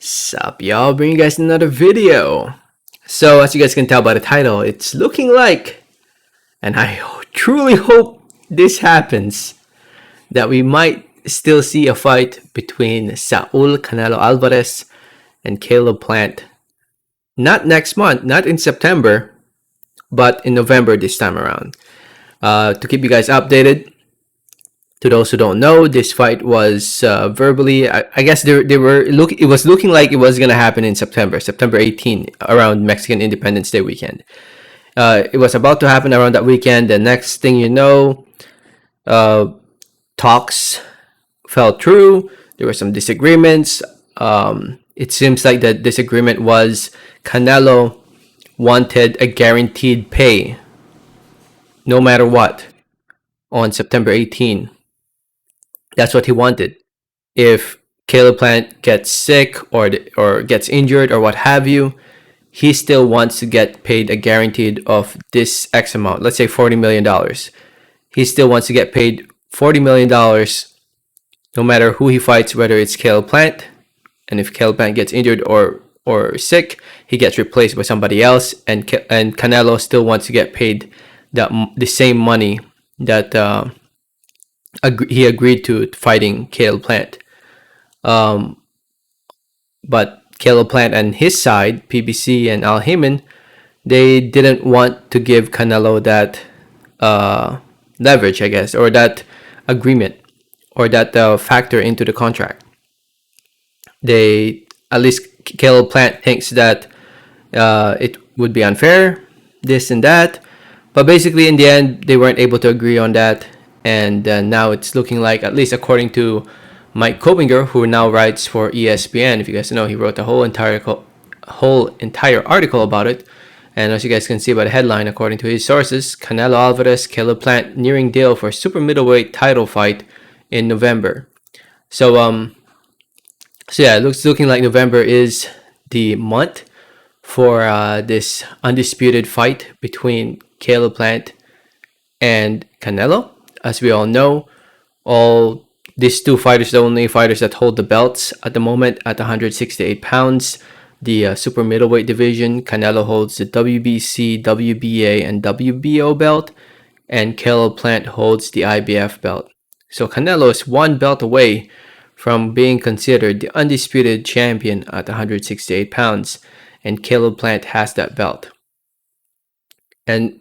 Sup y'all, bringing you guys another video. So as you guys can tell by the title, it's looking like, and I truly hope this happens, that we might still see a fight between Saul Canelo Alvarez and Caleb Plant. Not next month, not in September, but in November this time around. To keep you guys updated, to those who don't know, this fight was verbally. I guess it was looking like it was gonna happen in September 18, around Mexican Independence Day weekend. It was about to happen around that weekend. The next thing you know, talks fell through. There were some disagreements. It seems like the disagreement was Canelo wanted a guaranteed pay, no matter what, on September 18. That's what he wanted. If Caleb Plant gets sick or gets injured or what have you, he still wants to get paid a guaranteed of this X amount. Let's say $40 million. He still wants to get paid $40 million no matter who he fights, whether it's Caleb Plant. And if Caleb Plant gets injured or sick, he gets replaced by somebody else. And Canelo still wants to get paid the same money that he agreed to fighting Caleb Plant. But Caleb Plant and his side, PBC and Al Heyman, they didn't want to give Canelo that leverage, I guess, or that agreement, or that factor into the contract. At least Caleb Plant thinks that it would be unfair, this and that. But basically, in the end, they weren't able to agree on that. And now it's looking like, at least according to Mike Kopinger, who now writes for ESPN, if you guys know, he wrote the whole entire article about it. And as you guys can see by the headline, according to his sources, Canelo Alvarez, Caleb Plant nearing deal for super middleweight title fight in November. So yeah, it's looking like November is the month for this undisputed fight between Caleb Plant and Canelo. As we all know, all these two fighters, the only fighters that hold the belts at the moment at 168 pounds, the super middleweight division. Canelo holds the WBC, WBA, and WBO belt, and Caleb Plant holds the IBF belt. So Canelo is one belt away from being considered the undisputed champion at 168 pounds, and Caleb Plant has that belt. And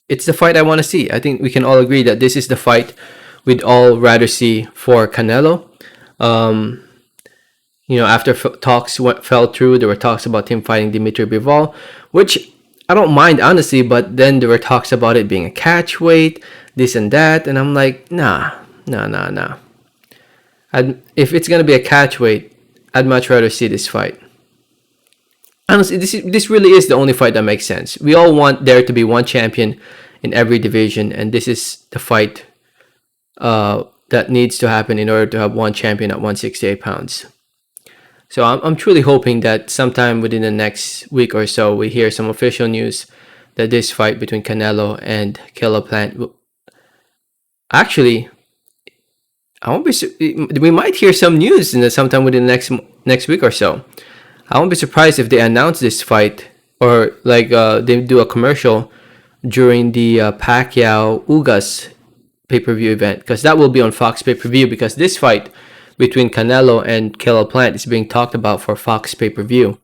it's the fight I want to see. I think we can all agree that this is the fight we'd all rather see for Canelo. After talks fell through, there were talks about him fighting Dimitri Bivol, which I don't mind, honestly, but then there were talks about it being a catch weight, this and that, and I'm like, nah. If it's going to be a catch weight, I'd much rather see this fight. Honestly, this really is the only fight that makes sense. We all want there to be one champion in every division, and this is the fight that needs to happen in order to have one champion at 168 pounds. So I'm truly hoping that sometime within the next week or so, we hear some official news that this fight between Canelo and Caleb Plant will... Actually, we might hear some news sometime within the next week or so. I won't be surprised if they announce this fight, or they do a commercial during the Pacquiao Ugas pay-per-view event, because that will be on Fox pay-per-view, because this fight between Canelo and Caleb Plant is being talked about for Fox pay-per-view.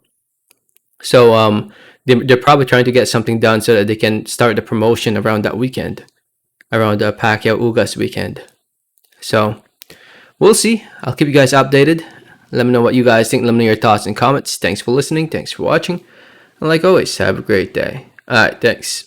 So they're probably trying to get something done so that they can start the promotion around that weekend, around the Pacquiao Ugas weekend. So we'll see. I'll keep you guys updated. Let me know what you guys think. Let me know your thoughts and comments. Thanks for listening. Thanks for watching. And like always, have a great day. Alright, thanks.